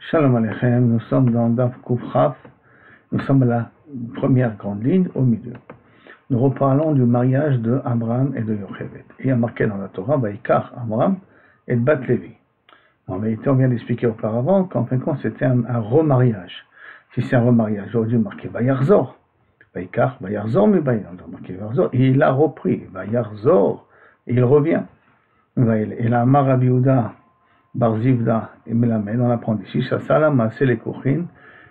Shalom Aleichem, nous sommes dans Daf Kuf Chaf, nous sommes à la première grande ligne, au milieu. Nous reparlons du mariage de Abraham et de Yocheved. Il y a marqué dans la Torah, Vaikach Abraham et Bat Levi. En vérité, on vient d'expliquer auparavant qu'en fin de compte, c'était un remariage. Si c'est un remariage, j'aurais dû marquer Vayarzor. Vaikach, Vayarzor, mais on doit marquer Vayarzor. Et il a repris, Vayarzor, et il revient. Et la Rabbi Yehuda Bar Zivda et Melamed, on apprend d'ici, Shasala Maaseh Lekouchin,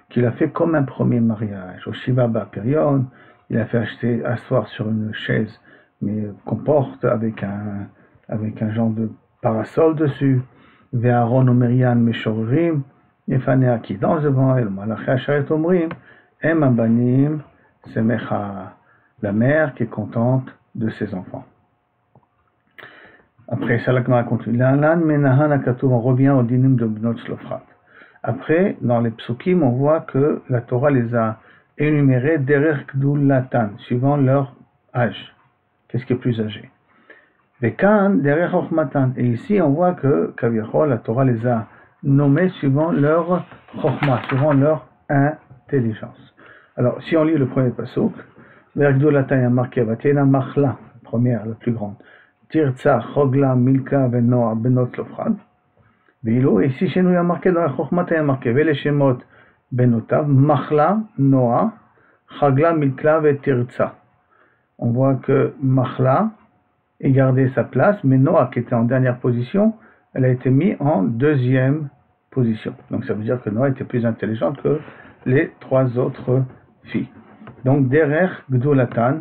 qu'il a fait comme un premier mariage. Au Shiva Ba'Perion, il a fait asseoir sur une chaise, mais qu'on porte avec un genre de parasol dessus. Ve'Aaron ou Miriam Meshorim, Yefanea qui danse devant elle, Malachi Asharet Omrim, Em Abanim, Semecha, la mère qui est contente de ses enfants. Après, ça, la Gemara continue. On revient au dinim de Bnot Tzlofrat. Après, dans les psukim, on voit que la Torah les a énumérés derer gdulatan, suivant leur âge. Qu'est-ce qui est plus âgé? Vekan derer chokhmatan. Et ici, on voit que, Kaviachol, la Torah les a nommés suivant leur chokhma, suivant leur intelligence. Alors, si on lit le premier pasuk, derer gdulatan, il y a marqué, Vatiena machla, première, la plus grande. Tirtsa, Chogla, Milka, Venoa, Benot Lofrad. Vilo, et ici chez nous il y a marqué dans la Chokhmat, il y a marqué Veleshemot, Benotav, Machla, Noa, Chagla, Milka, et Tirtsa. On voit que Machla est gardé sa place, mais Noa, qui était en dernière position, elle a été mise en deuxième position. Donc ça veut dire que Noa était plus intelligente que les trois autres filles. Donc, Derer Gdulatan,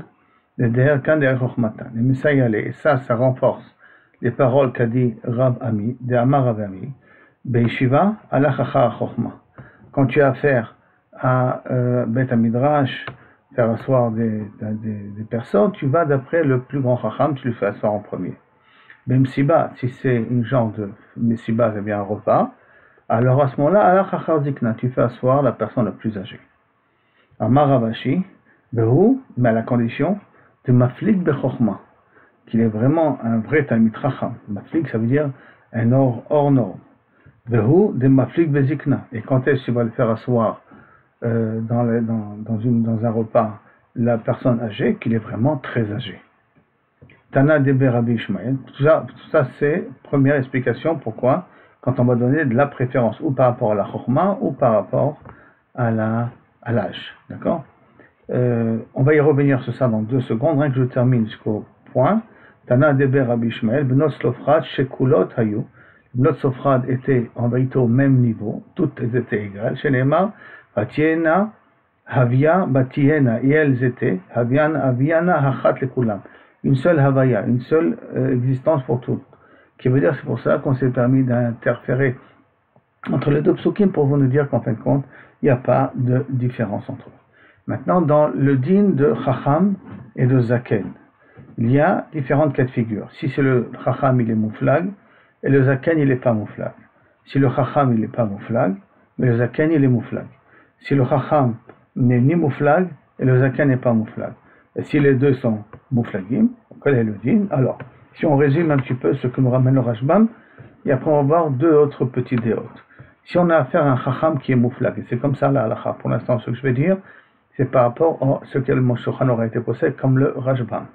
et ça renforce les paroles qu'a dit Rab Ami, de Amar Rab Ami, Beishiva, ala chacha chokhma. Quand tu as affaire à Bet Midrash, faire asseoir des personnes, tu vas d'après le plus grand chacham, tu le fais asseoir en premier. Bemsiba, si c'est une genre de mesiba, c'est bien un repas, alors à ce moment-là, ala chacha zikna, tu fais asseoir la personne la plus âgée. Amar Ravashi, Behu, mais à la condition de Maflik Bechokhma, qu'il est vraiment un vrai Talmid Chacham. Maflik, ça veut dire un hors norme. Vehu de Maflik Bezikna. Et quand est-ce que tu vas le faire asseoir dans un repas, la personne âgée, qu'il est vraiment très âgé. Tana Debe Rabbi Ishmael. Tout ça, c'est première explication pourquoi, quand on va donner de la préférence, ou par rapport à la Chokhma, ou par rapport à l'âge. D'accord? On va y revenir sur ça dans 2 secondes, rien que je termine jusqu'au point. Tana Deber Rabbi Ishmael, Bnot Tzlofrat, Shekulot Hayu. Bnot Tzlofrat étaient en vérité au même niveau, toutes étaient égales. Shenemar, Batiena, Havia, Batiena, et elles étaient, Haviana, Hachat Lekulam. Une seule Havaya, une seule existence pour toutes. Qui veut dire, c'est pour ça qu'on s'est permis d'interférer entre les deux psukim pour vous nous dire qu'en fin de compte, il n'y a pas de différence entre eux. Maintenant, dans le din de Chacham et de Zaken, il y a différentes cas de figure. Si c'est le Chacham, il est mouflag, et le Zaken, il n'est pas mouflag. Si le Chacham, il n'est pas mouflag, mais le Zaken, il est mouflag. Si le Chacham n'est ni mouflag, et le Zaken n'est pas mouflag. Et si les deux sont mouflagim, quel est le din? Alors, si on résume un petit peu ce que nous ramène le Rashbam, et après on va voir 2 autres petits déotes. Si on a affaire à un Chacham qui est mouflag, et c'est comme ça la halakha, pour l'instant, ce que je vais dire, c'est par rapport à ce que le Moshochan aurait été posé comme le Rashbam.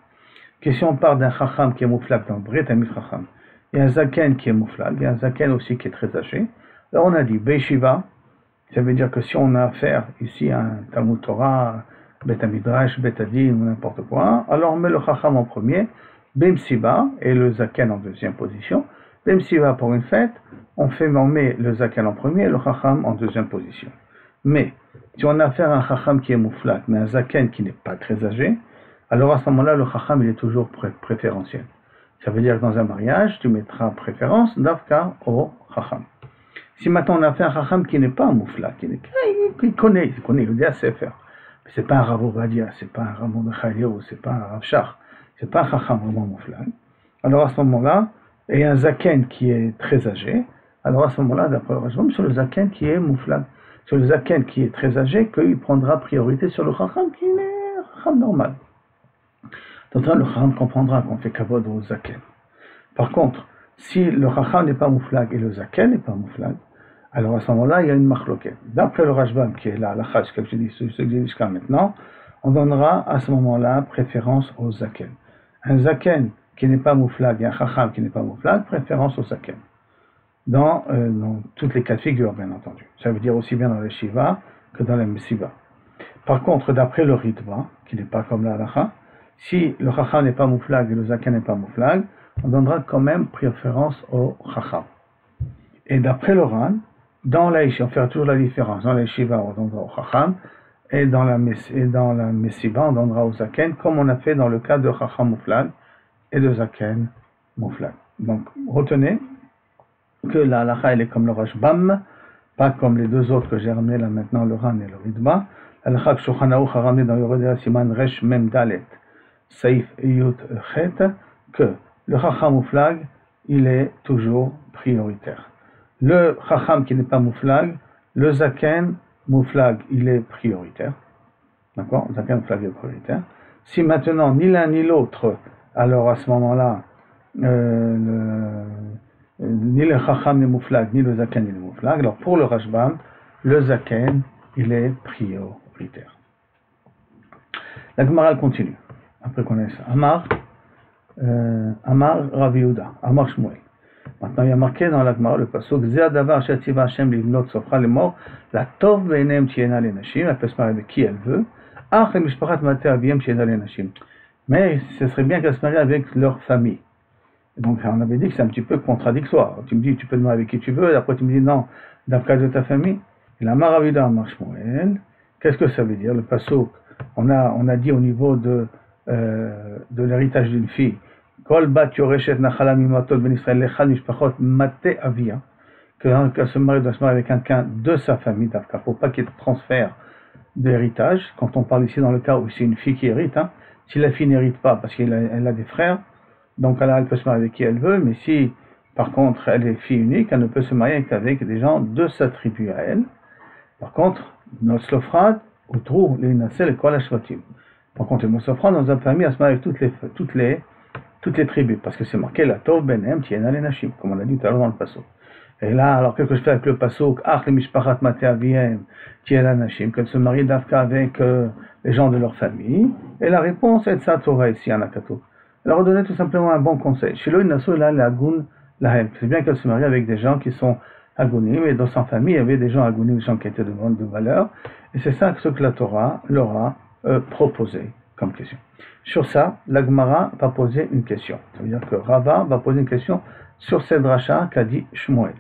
Que si on parle d'un Chacham qui est mouflag, dans le vrai Talmid Chacham, il y a un Zaken qui est mouflag, il y a un Zaken aussi qui est très âgé. Alors on a dit Beishiva, ça veut dire que si on a affaire ici à un Talmud Torah, Bet Midrash, Bet Adin ou n'importe quoi, alors on met le Chacham en premier, Bemsiba et le Zaken en deuxième position. Bemsiba pour une fête, on met le Zaken en premier et le Chacham en deuxième position. Mais, si on a affaire à un Chacham qui est mouflag, mais un Zaken qui n'est pas très âgé, alors à ce moment-là, le Chacham, il est toujours préférentiel. Ça veut dire que dans un mariage, tu mettras préférence d'Afka au Chacham. Si maintenant on a affaire à un Chacham qui n'est pas un mouflag, il connaît, il dit à Sefer. Mais c'est pas un Rav Ovadia, c'est pas un Rav Mordechai, c'est pas un Rav Shach, c'est pas un Chacham vraiment mouflag. Alors à ce moment-là, il y a un Zaken qui est très âgé, alors à ce moment-là, d'après le Rashbam, sur le Zaken qui est mouflag. Sur le Zaken qui est très âgé, qu'il prendra priorité sur le Chacham qui est un Chacham normal. Donc là, le Chacham comprendra qu'on fait kavod au Zaken. Par contre, si le Chacham n'est pas mouflag et le Zaken n'est pas mouflag, Alors à ce moment-là, il y a une marloquette. D'après le Rashbam, qui est là, la Hajj, comme je dis, ce que je dis jusqu'à maintenant, on donnera à ce moment-là préférence au zaken. Un zaken qui n'est pas mouflag et un chacham qui n'est pas mouflag, préférence au zaken. Dans toutes les cas de figure, bien entendu. Ça veut dire aussi bien dans les shiva que dans les messiba. Par contre, d'après le ritva, qui n'est pas comme la halacha, si le chacham n'est pas mouflag et le zaken n'est pas mouflag, on donnera quand même préférence au chacham. Et d'après le Ran, dans la yeshiva, on fera toujours la différence. Dans la yeshiva, on donnera au chacham, et dans la messiba, on donnera au zaken, comme on a fait dans le cas de chacham mouflag et de zaken mouflag. Donc, retenez que la halacha, elle est comme le Rashbam, pas comme les deux autres que j'ai ramenés là maintenant, le Ran et le Ritva. La halacha que Shulchan Aruch a ramené dans Yoredea Siman Resh Mem Dalet, Saif Yut Chet, que le chacham mouflag, il est toujours prioritaire. Le chacham qui n'est pas mouflag, le zaken mouflag, il est prioritaire. D'accord? Le zaken mouflag est prioritaire. Si maintenant ni l'un ni l'autre, alors à ce moment-là, ni le chacham n'est mouflag, ni le zaken n'est mouflag, alors pour le Rashbam, le zaken, il est prioritaire. La Gemara continue. Après qu'on ait ça. Amar Rav Yehuda, Amar Shmuel. Maintenant, il y a marqué dans la Gemara le pasuk Zeh hadavar asher tziva Hashem livnot sofra lemor la tov be'eneim tiena lenashim. Elle peut se marier avec qui elle veut. Ach lemishpachat matei aviem tiena lenashim. Mais ce serait bien qu'elle se marie avec leur famille. Donc, on avait dit que c'est un petit peu contradictoire. Tu me dis, tu peux te marier avec qui tu veux, et après tu me dis non, d'après de ta famille. Et la Amar Rav Yehuda, Amar Shmuel. Qu'est-ce que ça veut dire? Le pasuk, on a dit au niveau de l'héritage d'une fille. Kol bat yoreshet nachala mimatot ben Israël lechal mishpachot mate avia, qu'un se marie doit se marier avec quelqu'un de sa famille, d'Afka, pour pas qu'il y ait de transfert d'héritage. Quand on parle ici dans le cas où c'est une fille qui hérite, hein, si la fille n'hérite pas parce qu'elle a des frères, donc elle peut se marier avec qui elle veut, mais si par contre elle est fille unique, elle ne peut se marier qu'avec des gens de sa tribu à elle. Par contre, notre slofrad, ou trou, les nasel et kol hashvatim. Par contre, le slofrad, dans une famille, elle se marie avec toutes les tribus, parce que c'est marqué la tov benem tiena lenashim, comme on l'a dit tout à l'heure dans le pasuk. Et là, alors qu'est-ce que je fais avec le pasuk ach le mishpachat matei aviem tiena lenashim, qu'elle se marie d'Afka avec les gens de leur famille? Et la réponse est sa Torah ici, Anakatou. Elle leur a donné tout simplement un bon conseil. Chez l'Oïd Nassou, là, l'agoun lahem. C'est bien qu'elle se marie avec des gens qui sont agounim, et dans sa famille, il y avait des gens agounim, des gens qui étaient de grande valeur, et c'est ça ce que la Torah leur a proposé comme question. Sur ça, la Gemara va poser une question. Ça veut dire que Rava va poser une question sur cette dracha qu'a dit Shmuel.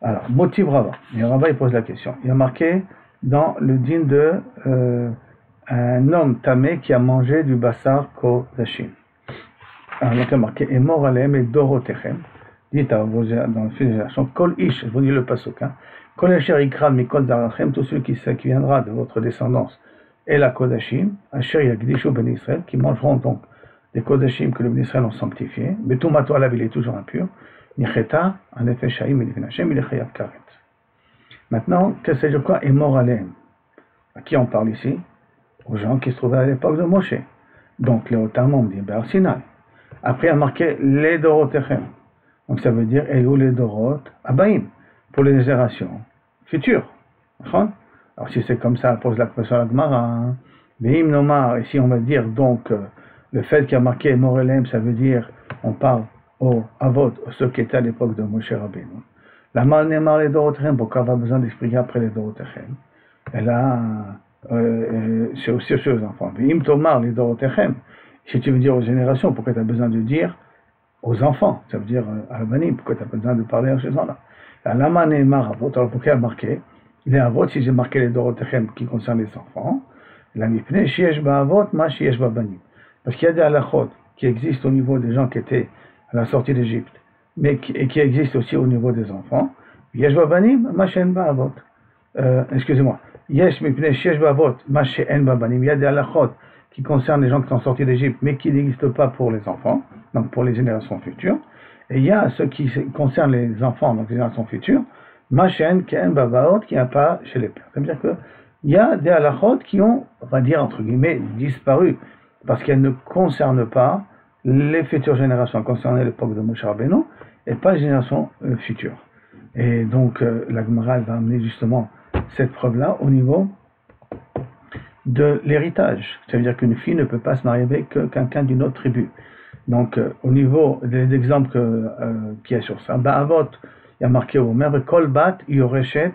Alors, motive Rava. Et Rava, il pose la question. Il y a marqué dans le din de un homme tamé qui a mangé du basar kodashim. Alors, il y a marqué et mort alem et dorotechem. Dites dans le fil de la chanson, Kol ish, je vous dis le pasuk, hein. Kol asher ikra mikol zarachem, tout celui qui viendra de votre descendance, et la kodashim, asher yagdishu ben Israël, qui mangeront donc des kodashim que les ben Israël ont sanctifiés, betumato alav, il est toujours impur, nicheta, en effet, shaim, il est chayav karet. Maintenant, qu'est-ce que c'est quoi, et mort alem? À qui on parle ici? Aux gens qui se trouvaient à l'époque de Moshe. Donc, les Otamon, dit Ber Sinai. Après, il y a marqué les dorotechem. Donc ça veut dire Elou les Dorot Abaim, pour les générations futures. Alors si c'est comme ça, pose la question à la Gemara. Veim Nomar, ici on va dire donc le fait qu'il y a marqué Morelem, ça veut dire on parle au Avot, ceux qui étaient à l'époque de Moshe Rabbeinu. La Mal Nemar les Dorotechem, pourquoi on a besoin d'expliquer après les Dorotechem? Et là, c'est aussi sur les enfants. Veim Tomar les Dorotechem, si tu veux dire aux générations, pourquoi tu as besoin de dire aux enfants, ça veut dire à l'Abanim, pourquoi tu n'as pas besoin de parler à ces gens-là? La Lama Neymar Avot, alors pourquoi il a marqué les Avot, si j'ai marqué les Dorotechem qui concernent les enfants, la Mipne, Shiesh Ba'avot, Ma Shiesh Ba'banim. Parce qu'il y a des halachot qui existent au niveau des gens qui étaient à la sortie d'Égypte, mais qui existent aussi au niveau des enfants. Yesh Ba'banim, Ma She'en Ba'avot. Excusez-moi. Yesh Mipne, Shiesh Ba'avot, Ma She'en Ba'banim. Il y a des halachot qui concernent les gens qui sont sortis d'Égypte, mais qui n'existent pas pour les enfants, donc pour les générations futures. Et il y a ceux qui concernent les enfants, donc les générations futures, Machen, Ken, Babaot, qui n'y a pas chez les pères. Ça veut dire qu'il y a des halachot qui ont, on va dire entre guillemets, disparu, parce qu'elles ne concernent pas les futures générations, concernées l'époque de Moshe Rabbeinu, et pas les générations futures. Et donc, la Gemara va amener justement cette preuve-là au niveau de l'héritage. Ça veut dire qu'une fille ne peut pas se marier avec quelqu'un d'une autre tribu. Donc, au niveau des exemples qu'il y a sur ça, Ba'avot, il y a marqué au Omer, Kol bat yoreshet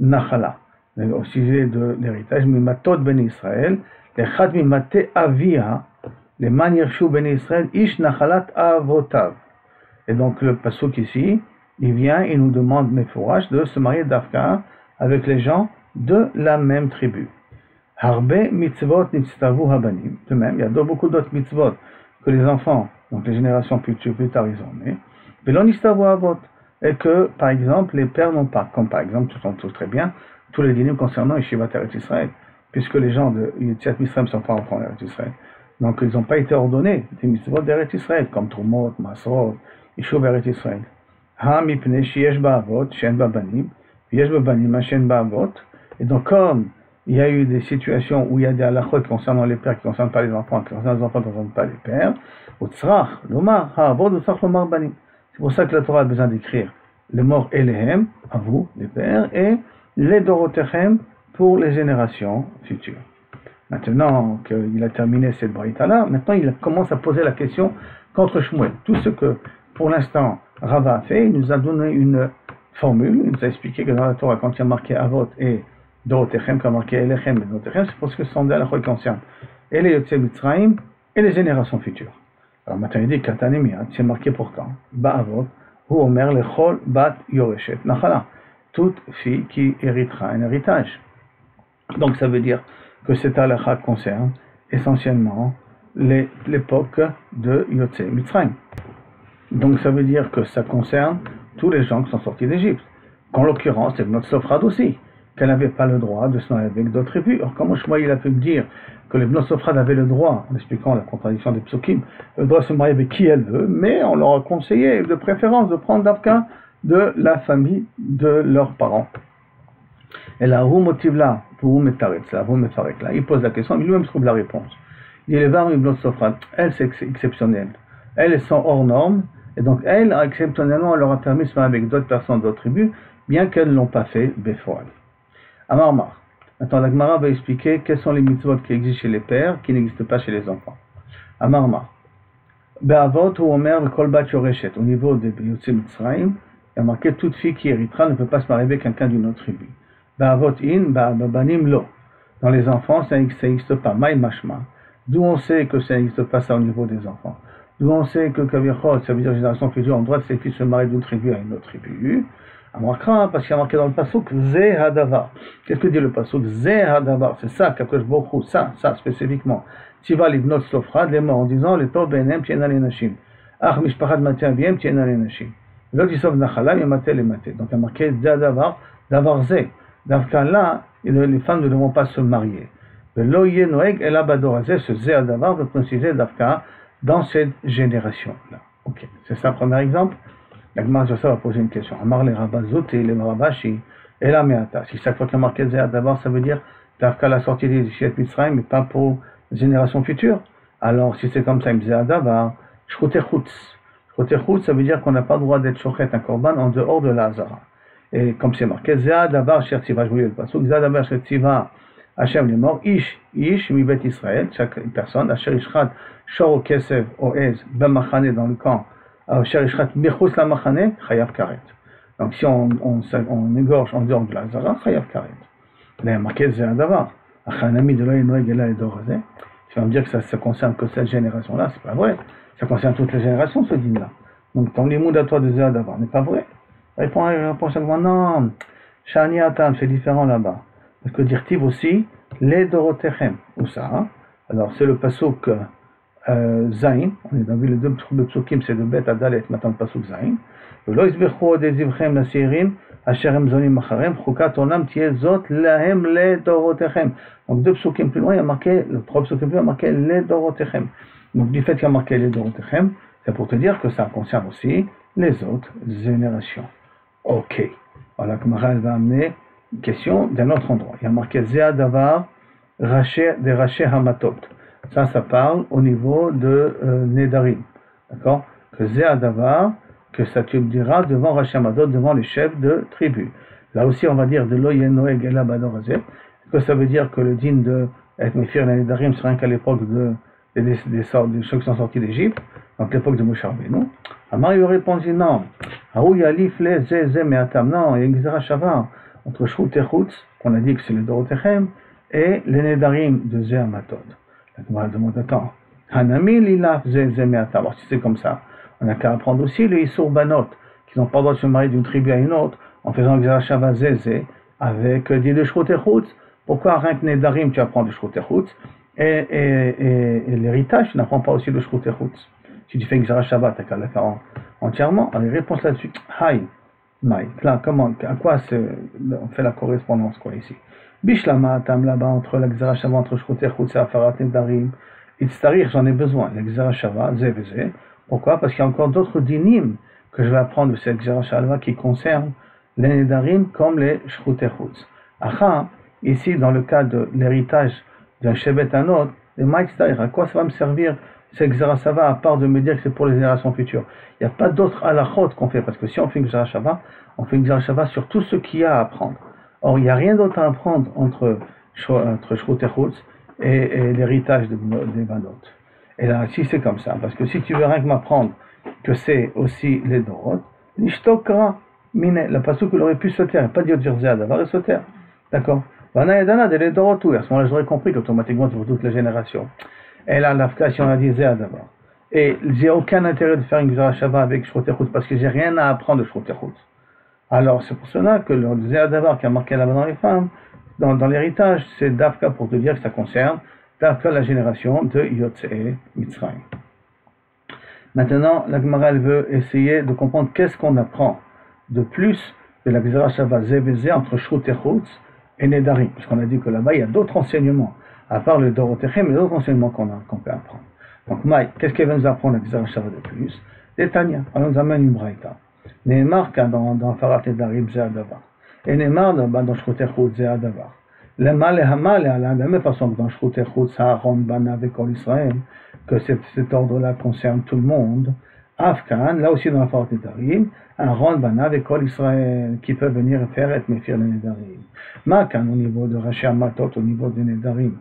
nachala. Au sujet de l'héritage, Mimatot ben Israël, les Chad mimate avia, les man yirshu ben Israël, ish nachalat avotav. Et donc, le pasuk ici, il vient et nous demande, Mefourash, de se marier d'Afka avec les gens de la même tribu. Harbe mitzvot nitztavu habanim. De même, il y a beaucoup d'autres mitzvot que les enfants, donc les générations plus tard, ils ont né. Velon nitztavu avot. Et que, par exemple, les pères n'ont pas. Comme par exemple, tout sont très bien, tous les dîners concernant Yeshivat Eretz Israël. Puisque les gens de Yetziat Mitzrayim ne sont pas entrés en Eretz Israël. Donc, ils n'ont pas été ordonnés des mitzvot d'Eretz Israël, comme Trumot, Masrot, Yeshuv Eretz Israël. Ha mipne sheyesh ba'avot, shen ba'banim, yesh ba'banim, shen ba'avot. Et donc, comme il y a eu des situations où il y a des halachot concernant les pères qui ne concernent pas les enfants, qui concernent les enfants qui ne concernent pas les pères, utzrach, lomar, ha'avot, utzrach, lomar, banim. C'est pour ça que la Torah a besoin d'écrire les morts Elehem, à vous, les pères, et les Dorotechem pour les générations futures. Maintenant qu'il a terminé cette braïta-là, maintenant il commence à poser la question contre Shmuel. Tout ce que, pour l'instant, Rava a fait, il nous a donné une formule, il nous a expliqué que dans la Torah, quand il y a marqué Avot et Dorotechem, quand il y a marqué Elechem et Dorotechem, c'est parce que ce sont des halachot qui concernent et les Yotzei Mitzrayim et les générations futures. Alors maintenant il dit Katanemiat, c'est marqué pourtant, Ba'avot, ou Omer lechol bat yoreshet nachala, toute fille qui héritera un héritage. Donc ça veut dire que cette halakha concerne essentiellement l'époque de Yotzei Mitzrayim. Donc ça veut dire que ça concerne tous les gens qui sont sortis d'Égypte. Qu'en l'occurrence, c'est notre Sophrad aussi, qu'elle n'avait pas le droit de se marier avec d'autres tribus. Alors comment Shmuel a pu me dire que les Bnot Sophrad avaient le droit, en expliquant la contradiction des psukim, le droit de se marier avec qui elle veut, mais on leur a conseillé de préférence de prendre d'Afka de la famille de leurs parents. Et là, où motive là, pour metaretz là, vous mefarek là, il pose la question, mais lui-même trouve la réponse. Il dit les varmes Bnot Sophrad, elles c'est exceptionnel, elles sont hors normes, et donc elles, exceptionnellement, elle leur a permis de se marier avec d'autres personnes d'autres tribus, bien qu'elles ne l'ont pas fait Befoal. Amarmar. Maintenant, la Gemara va expliquer quels sont les mitzvot qui existent chez les pères, qui n'existent pas chez les enfants. Amarmar. Be'avot ou Omer le kol bat yoreshet. Au niveau des Yotzei Mitzrayim, il y a marqué toute fille qui héritera ne peut pas se marier avec quelqu'un d'une autre tribu. Be'avot in, ba'banim lo. Dans les enfants, ça n'existe pas. Maï mashma. D'où on sait que ça n'existe pas ça au niveau des enfants. D'où on sait que Kavirchot, ça veut dire génération future, on doit ces filles se marier d'une tribu à une autre tribu. Parce qu'il y a marqué dans le pasuk Zeh Hadavar. Qu'est-ce que dit le pasuk Zeh Hadavar? C'est ça, Kadosh Baruch Hu, ça spécifiquement. Tiva libnot Sofrad, les morts en disant les tov benem tiena les nashim. Ach mishpachat matia biem tiena les nashim. L'autre isov nachala yemate les mate. Donc il y a marqué Zeh Hadavar, Davar Zeh. Dans ce cas-là, les femmes ne devront pas se marier. Lo yeh noeg el abador Zeh, ce Zeh Hadavar veut préciser d'Afka dans cette génération-là. Ok, c'est ça le premier exemple. La Gemara sur ça va poser une question. Amar les Rabazot et les Rabashi et la Meata. Si chaque fois qu'il y a marqué Zéa d'abord, ça veut dire qu'à la sortie des Yeshivat Mitzrayim, mais pas pour les générations futures. Alors, si c'est comme ça, Zéa d'abord, Shchotechutz. Shchotechutz, ça veut dire qu'on n'a pas le droit d'être shochet un korban en dehors de la Hazara. Et comme c'est marqué Zéa d'abord, Sher Tziva, je vous lis le passage. Zéa d'abord, Sher Tziva, Hachem les morts, Ish, Mibet Israël, chaque personne, Asher Ishchad, Shor Kesev, Oez, Bamachane dans le camp. Donc si on égorge en dehors de la Zara, Chayav Karet. Là, il y a marqué Zéadavar. Achanami de l'Oïnoïg et l'Aïdorazé. Tu vas me dire que ça concerne que cette génération-là, c'est pas vrai. Ça concerne toutes les générations, ce dîme-là. Donc ton limoud à toi de Zéadavar n'est pas vrai. Réponds chaque fois, non, Shani Atam, c'est différent là-bas. Parce que dire-t-il aussi, les Dorotechem, ou ça, hein? Alors c'est le pasuk. Zain, on est dans les deux psukim, c'est de Bet Adalet, maintenant le pasuk Zain. Lo isbechu des ivchem la seirim, asherem zonim macharem, chukat onam tiezot lahem le dorotechem. Donc deux psukim plus loin, il y a marqué, le trois psukim plus loin, il y a marqué les dorotechem. Donc du fait qu'il y a marqué les dorotechem, c'est pour te dire que ça concerne aussi les autres générations. Ok. Voilà que Maral va amener une question d'un autre endroit. Il y a marqué Zéa Davar, des Raché Hamatot. Ça parle au niveau de Nedarim. D'accord? Que Zéa Davar, que ça tu le diras devant Rashi Amatot, devant les chefs de tribu. Là aussi, on va dire de l'Oyen Noeg et l'Abadorazet, que ça veut dire que le din de être Mephir l'année d'Arim, c'est rien qu'à l'époque des ceux qui sont sortis d'Égypte, donc l'époque de Moshe Rabbeinu. Amar lui répondit non. Aou Yalif le Zé Meatam, non, il y a une Gzera Shava entre Shrout et Chutz, qu'on a dit que c'est le Dorotechem, et les Nedarim de Zé Amatot. La Gemara demande attends. Hanami Lilaf Zé Meatam. Alors si c'est comme ça, on a qu'à apprendre aussi les Issour Banot, qui n'ont pas le droit de se marier d'une tribu à une autre, en faisant Gzera Shava Zé avec dit de Shrout et Chutz. Pourquoi rien que Nedarim tu apprends de Shrout et Chutz et l'héritage, tu n'apprends pas aussi de Shrout et Chutz. Si tu fais Gzera Shava, tu n'as qu'à le faire entièrement. Alors, réponse là-dessus, Haï, Maï, là, comment, à quoi on fait la correspondance, quoi, ici? Bishlama, tam là-bas, entre la Gzera Shava, entre Shrout et Chutz et Afarat Nedarim, Itztarir, j'en ai besoin, la Gzera Shava, Zé. Pourquoi? Parce qu'il y a encore d'autres dinim que je vais apprendre de cette Gzera Shava qui concernent les Nedarim comme les Shrout et Chutz. Acha, ici, dans le cas de l'héritage d'un Shebet à un autre, les Maïtztarir, à quoi ça va me servir cette Gzera Shava, à part de me dire que c'est pour les générations futures? Il n'y a pas d'autre halachot qu'on fait, parce que si on fait une Gzera Shava, on fait une Gzera Shava sur tout ce qu'il y a à apprendre. Or, il n'y a rien d'autre à apprendre entre Shrout et Chutz et l'héritage des Banot. Et là, si c'est comme ça, parce que si tu veux rien que m'apprendre que c'est aussi les Dorot, l'Ishtokra, Mine, la pasuk il aurait pu se taire, pas dire Zéa d'avoir et se taire. D'accord? Vana et Dana, les Dorot, à ce moment-là, j'aurais compris qu'automatiquement, c'est pour toute la génération. Et là, l'afka, si on a dit Zéa d'abord. Et j'ai aucun intérêt de faire une Gzera Shava avec Shrout et Chutz parce que j'ai rien à apprendre de Shrout et Chutz. Alors, c'est pour cela que le Zéa d'abord qui a marqué là-bas dans les femmes, dans l'héritage, c'est d'Afka pour te dire que ça concerne d'Afka la génération de Yotzei Mitzrayim. Maintenant, la Gemara elle veut essayer de comprendre qu'est-ce qu'on apprend de plus de la Gzera Shava Zé entre Shrout et Chutz et Nedarim. Puisqu'on a dit que là-bas, il y a d'autres enseignements, à part le Dorotechem, mais d'autres enseignements qu'on peut apprendre. Donc, Maï, qu'est-ce qu'elle va nous apprendre la Gzera Shava de plus? Les Tanya, on nous amène une braïta. Neymar, dans Afarat Nedarim, Zé Adavar. Et Neymar, dans Shrout et Chutz, Zé Adavar. Le mal et Hamal, de la même façon que dans Shrout et Chutz, Aaron, Banav et Kol Israël, que cet ordre-là concerne tout le monde. Afkan, là aussi dans Afarat Nedarim, Aaron, Banav et Kol Israël, qui peuvent venir faire être Mephir les Nedarim. Makan, au niveau de Rashi Amatot, au niveau des Nedarim,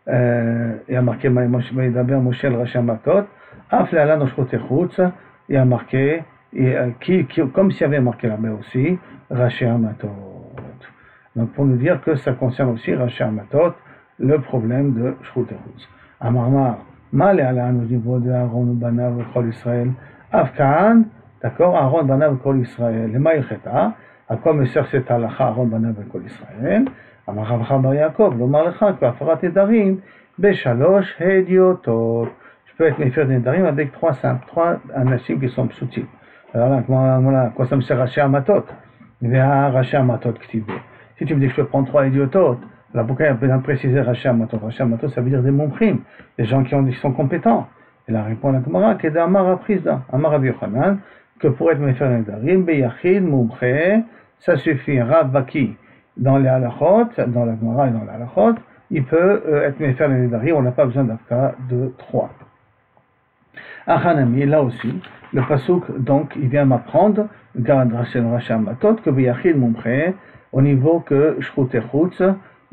il y a marqué Maïdaber Moshe el Rashi Amatot, Aflala dans Shrout et Chutz, il y a marqué, comme s'il y avait marqué là-bas aussi, Rashi Amatot. Donc pour nous dire que ça concerne aussi Rashi Amatot, le problème de Shrout et Chutz. Amarmar, Mal et Alan au niveau de Aaron, Banav et Kol Israël, Afkan, d'accord, Aaron, Banav et Kol Israël, les Maïcheta, à quoi me sert cette halakha Aaron, Banav et Kol Israël? Amar Avraham Bar Yaakov, l'Omar Lecha, que Afarat Nedarim, Beshalosh Hediotot. Je peux être Mephir Nedarim avec trois anashim qui sont psutim. Alors là, voilà, quoi ça me sert Rashi Amatot? Rashi Amatot Ktibé. Si tu me dis que je peux prendre 3 idiototes, alors pourquoi il y a préciser Rashi Amatot? Rashi Amatot, ça veut dire des mumchim, des gens qui sont compétents. Et là répond la Gemara, Keda Amar Aprizda, Amar Rabbi Yochanan, que pour être Mephir Nedarim, Beyachid, Mumche, ça suffit, Rav Baki, dans les halachot, dans la Gemara et dans les halachot, il peut être Mephir Nedarim, on n'a pas besoin d'Afka de 3. Achanami, là aussi, le pasuk, donc, il vient m'apprendre, garde Rashi Amatot, que Beyachid, Mumche, au niveau que Shrout et Chutz,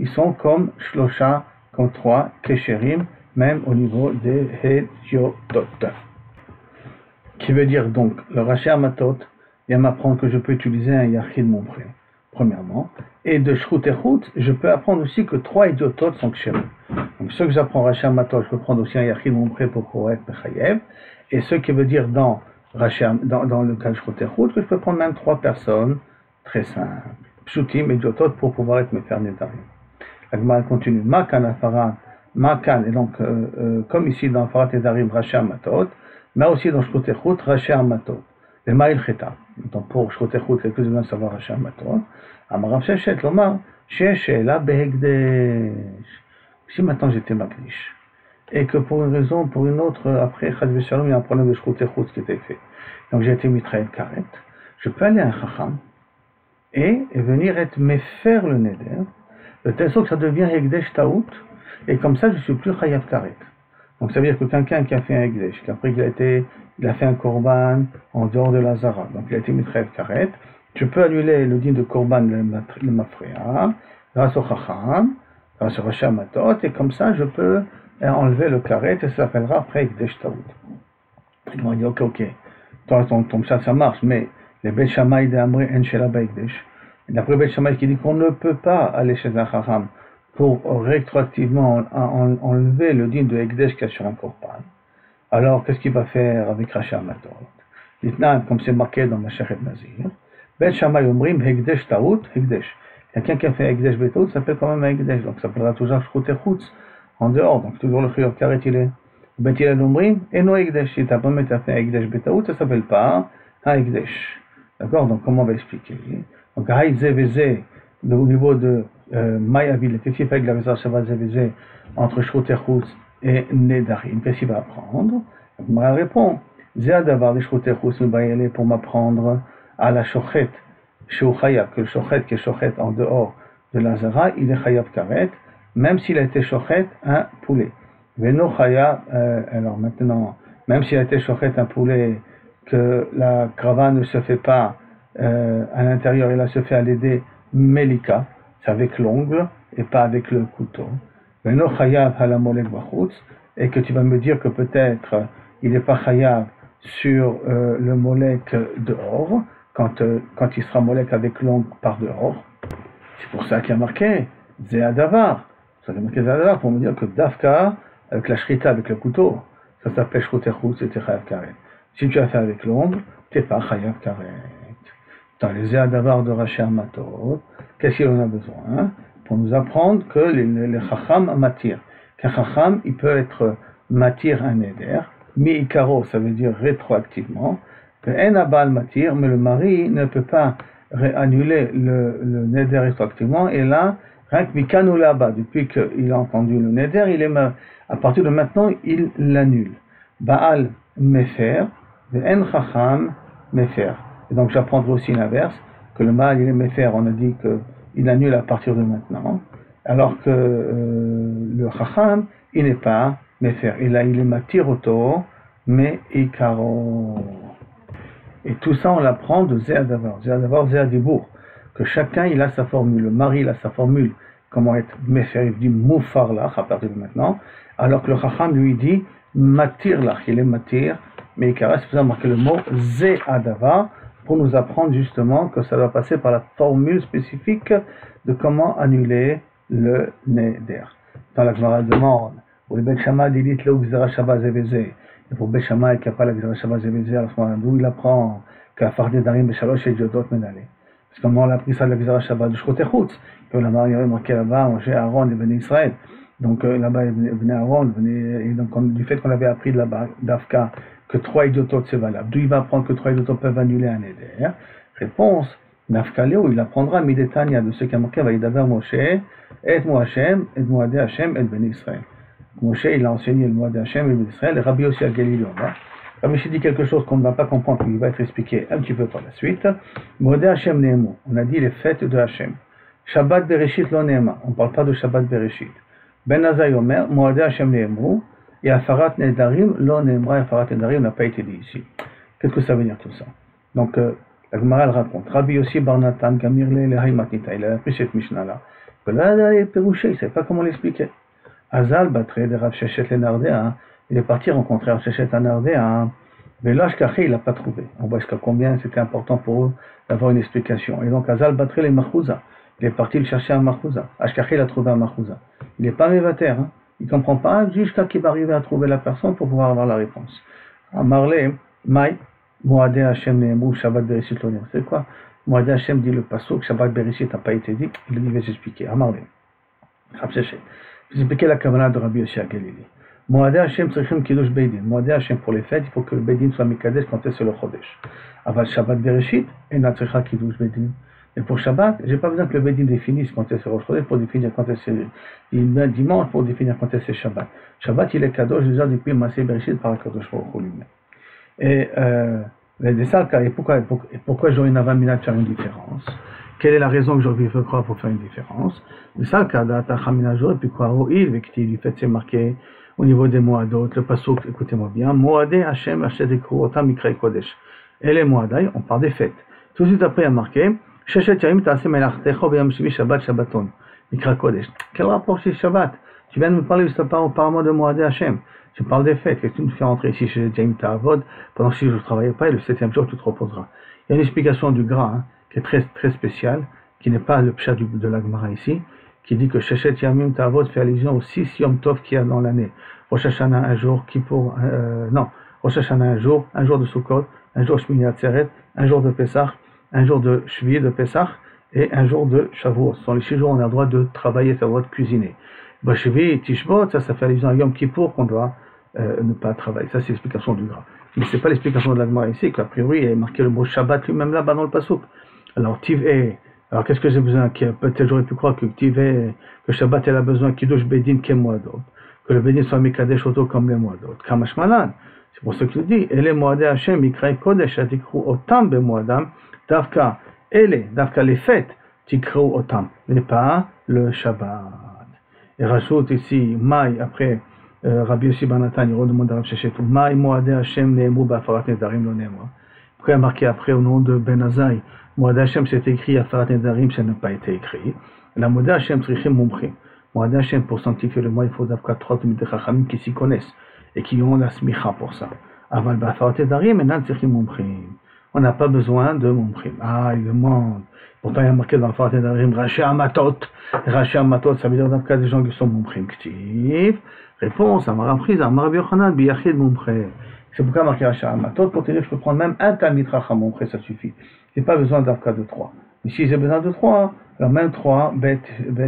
ils sont comme Shlosha, comme 3, Kesherim, même au niveau des Hediotot. Qui veut dire donc, le Rashi Amatot vient m'apprendre que je peux utiliser un Yachid Mumche, premièrement, et de Shrout et Chutz, je peux apprendre aussi que 3 idiototes sont Kesherim. Donc ce que j'apprends Rashi Amatot, je peux prendre aussi un Yachid Mumche pour pouvoir être Mechayev, et ce qui veut dire dans le cas de Shrout et Chutz, que je peux prendre même 3 personnes très simples. Pshutim et Diotot pour pouvoir être Mephir Nedarim. La Gemara continue. Makan Afarat, Makan, et donc, comme ici dans Afarat Nedarim, Rashi Amatot, mais aussi dans Shrout et Chutz, Rashi Amatot. Les Maïl Cheta. Donc pour Shrout et Chutz, quelques besoin de savoir Rashi Amatot. Amarav Shechet, Lomar, Shechela Behegdesh. Si maintenant j'étais Makdish, et que pour une raison, pour une autre, après Chad Shalom, il y a un problème de Shrout et Chutz qui était fait. Donc j'ai été Mitraël Karet. Je peux aller à un Chacham et venir être méfaire le neder, de telle sorte que ça devient Hegdesh Taout, et comme ça je ne suis plus Chayav Karet. Donc ça veut dire que quelqu'un qui a fait un Ekdesh, qu'après il a fait un Korban en dehors de la Zara, donc il a été Mitrev Karet, je peux annuler le din de Korban le Mafrea, grâce au Chacham, grâce au Rashi Matot, et comme ça je peux enlever le Karet, et ça s'appellera après Ekdesh Taout. Ils m'ont dit ok, toi ton chat ça marche, mais les Beth Shammai de Amri en Shela Ekdesh. D'après Beth Shammai qui dit qu'on ne peut pas aller chez un Chacham pour rétroactivement enlever le din de Ekdesh qu'il y a sur un Korban. Alors, qu'est-ce qu'il va faire avec Rashi Matot? Maintenant, comme c'est marqué dans Masechet Nazir, Beth Shammai Omrim Ekdesh Taout, Ekdesh. Quelqu'un qui a fait Ekdesh Betaout s'appelle quand même un Ekdesh, donc ça s'appellera toujours Shroute Chutz, en dehors, donc toujours le Chiyuv Karet il est. Bet Hillel Omrim, et no Ekdesh, si t'as pas mis à faire Ekdesh Betaout, ça s'appelle pas un Ekdesh. D'accord? Donc, comment on va expliquer? Donc, Haït Zeveze, au niveau de Mayabil, qu'est-ce qu'il fait avec la Vezar Shabbat Zeveze entre Shroute Chutz et Nedarim? Qu'est-ce qu'il va apprendre? Donc, Mara répond, Zéa d'avoir les Shroute Chutz, il va y aller pour m'apprendre à la Shochet, chez Chayab, que le Shochet qui est Shochet en dehors de la Zara, il est Chayab Karet, même s'il a été Shochet un poulet. Veno Chayab, alors maintenant, même s'il a été Shochet un poulet, que la crava ne se fait pas à l'intérieur, elle se fait à l'aider Melika, c'est avec l'ongle et pas avec le couteau. Veno Chayab Halamolek Bachutz, et que tu vas me dire que peut-être il n'est pas Chayab sur le molek dehors, quand il sera molek avec l'ongle par dehors. C'est pour ça qu'il y a marqué Zéadavar. Ça a marqué Zéadavar pour me dire que Dafka, avec la shrita, avec le couteau, ça s'appelle Shroutechut, c'était Chayav Karet. Si tu as fait avec l'ongle, tu n'es pas Chayav Karet. Dans les Zéadavar de Rashi Matot, qu'est-ce qu'il en a besoin? Pour nous apprendre que les Chacham matir. Qu'un Chacham, il peut être matir un neder, mi-ikaro, ça veut dire rétroactivement. En abal matir, mais le mari ne peut pas annuler le neder rétroactivement, et là, rien que mikano là-bas, depuis qu'il a entendu le neder, à partir de maintenant, il l'annule. Baal mefer, en chacham mefer. Et donc j'apprendrai aussi l'inverse, que le mâle il est mefer, on a dit qu'il annule à partir de maintenant, alors que le chacham, il n'est pas mefer. Et là, il est matir auto, mais ikaro. Et tout ça, on l'apprend de Zéadavar. Zéadavar, Zéadibour. Que chacun, il a sa formule. Le mari, il a sa formule. Comment être méfer, il dit moufarlach à partir de maintenant. Alors que le chacham, lui, dit matirlach. Il est matir. Mais il reste, il faut marquer le mot Zéadavar pour nous apprendre justement que ça va passer par la formule spécifique de comment annuler le neder. Dans la Gemara demande, pour le Beth Shammai, il dit le Gzera Shabbat Zeveze. Et pour Beth Shammai qui n'a pas la Gzera Shabbat Zeveze, alors d'où il apprend qu'à Fardé Darim Beshalosh et Diodot Menale. Parce que comment on a appris ça de la Gzera Shabbat de Shkotechutz, que là-bas il y avait marqué là-bas, manger Aaron et Béné Israël. Donc là-bas il venait Aaron, et donc du fait qu'on avait appris de là-bas, d'Afka, que 3 idiototes c'est valable. D'où il va apprendre que 3 idiototes peuvent annuler un éder? Réponse, Nafkaleo, il apprendra Midetania de ce qui a marqué Vaïdaber Moshe, et moi Hashem, et Moadé Hashem, et Béné Israël. Moshe, il a enseigné le Moadé Hashem et Béné Israël, et Rabbi aussi à Galilée. Rabbi Shi dit quelque chose qu'on ne va pas comprendre, qui va être expliqué un petit peu par la suite. Moadé Hashem Nehemo, on a dit les fêtes de Hashem. Shabbat Bereshit lo Nehema, on ne parle pas de Shabbat Bereshit. Ben Azai Omer, Moadé Hashem Nehemo, et Afarat Nedarim, lo Nehemra, Afarat Nedarim n'a pas été dit ici. Qu'est-ce que ça veut dire tout ça? Donc, la Gemara elle raconte, Rabbi Yossi Bar Natan, Gamirle, le Haymatnita, il a appris cette Mishnah-là. Que là, il est pérouché, il ne sait pas comment l'expliquer. Azal Batre de Rav Shechet le Nardéa, il est parti rencontrer Rav Shechet à Nardéa, mais là, Shkaché, il n'a pas trouvé. On voit jusqu'à combien c'était important pour eux d'avoir une explication. Et donc, Azal Batre le Marchouza, il est parti le chercher à Marchouza. Ashkaché, il a trouvé un Marchouza. Il n'est pas mévater, hein. Il ne comprend pas jusqu'à qu'il va arriver à trouver la personne pour pouvoir avoir la réponse. Amarle, Maï, Moadé Hashem Nehemou, Shabbat Bereshit Lonim. C'est quoi? Moadé Hashem dit le passouk, Shabbat Bereshit n'a pas été dit, il dit, je vais expliquer. Amarle, Rav Shechet. Je vais expliquer la kavanah de Rabbi Yossi à Galilée. Moadé Hashem Tzrichim Kiddush Beidin. Moadé Hashem pour les fêtes, il faut que le Beidin soit Mikadesh quand c'est le Chodesh. Aval Shabbat Bereshit, et Natzricha Kiddush Beidin. Et pour Shabbat, je n'ai pas besoin que le Beidin définisse quand c'est Rosh Chodesh pour définir quand c'est dimanche pour définir quand c'est Shabbat. Shabbat, il est Kadosh déjà depuis Maaseh Bereshit par Kadosh Baruch Hu lui-même. Et pourquoi j'aurais une avamina de faire une différence? Quelle est la raison que j'aurais pu croire pour faire une différence? Le Salka d'Ata Chamina j'aurais pu croire au il, avec qui du fait c'est marqué au niveau des Moadot, le pasuk, écoutez-moi bien, Moadé Hashem Hashem Ekruotam Mikrei Kodesh. Et les Moadai, on parle des fêtes. Tout de suite après, il y a marqué, Sheshet Yamim Ta'aseh Melachtecho B'Yom Shivi Shabbat Shabbaton. Mikra Kodesh. Quel rapport chez Shabbat? Tu viens de me parler apparemment de Moadé Hashem. Tu parles des fêtes. Qu'est-ce que tu me fais entrer ici chez Jaim Ta'avod pendant que si je ne travaillais pas et le 7e jour tu te reposeras? Il y a une explication du gras qui est très, très spéciale, qui n'est pas le pshat de la Gemara ici, qui dit que Sheshet Yamim Ta'avod fait allusion aux 6 Yom Tov qu'il y a dans l'année. Rosh Hashanah un jour, Kippour, Rosh Hashanah un jour de Sukkot, un jour Shmini Atzeret, un jour de Pessah, un jour de Shvi de Pessah et un jour de Shavuot. Ce sont les 6 jours où on a le droit de travailler, on a le droit de cuisiner. Shvi, Tishbot, ça fait allusion à Yom Kippour qu'on doit ne pas travailler. Ça c'est l'explication du gras. Mais c'est pas l'explication de la Gemara ici, qu'a priori il est marqué le mot Shabbat lui-même là-bas dans le pasuk. Alors Tiv'e, alors qu'est-ce que j'ai besoin? Peut-être j'aurais pu croire que Tiv'e, que Shabbat elle a besoin Kiddush Bedin Kem Moadot, que le Bedin soit Mikadesh Oto comme les Moadot. Kamash Malan. C'est pour ça qu'il dit, Ele Moadé Hashem Mikrei Kodesh Atikru Otam Be Moadam, Davka les fêtes Tikru Otam, mais pas le Shabbat. Et rajoute ici, Maï, après Rabbi Yossi Bar Natan, il redemande à Rav Sheshet, Maï Moadé Hashem Nehemu Ba'afarat Nedarim Lo Nehemu. Pourquoi il a marqué après au nom de Ben Azaï, Moadé Hashem c'est écrit, Afarat Nedarim ça n'a pas été écrit. La Moadé Hashem Trichim Mumchim. Moadé Hashem pour sanctifier le mois, il faut d'avoir 3 Talmidei Chachamim qui s'y connaissent et qui ont la smicha pour ça. Aval Ba'afarat Nedarim, maintenant Trichim Mumchim. On n'a pas besoin de Mumchim. Ah, il demande. Pourtant, il y a marqué dans le Afarat Nedarim, Raché Amatot. Raché Amatot, ça veut dire dans le cas des gens qui sont Mumchim. Ktiv. Réponse, Amar Aprise, Amar Rabbi Yochanan, Biyachid Mumche. C'est pourquoi marqué Raché Amatot, pour te dire que je peux prendre même un Talmid Chacham Mumche, ça suffit. J'ai pas besoin d'Afka de 3. Mais si j'ai besoin de 3, alors même 3, Bet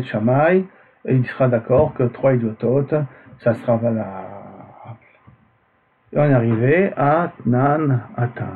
Shammai, il sera d'accord que 3 idiotot, ça sera valable. Et on est arrivé à Nan Ata.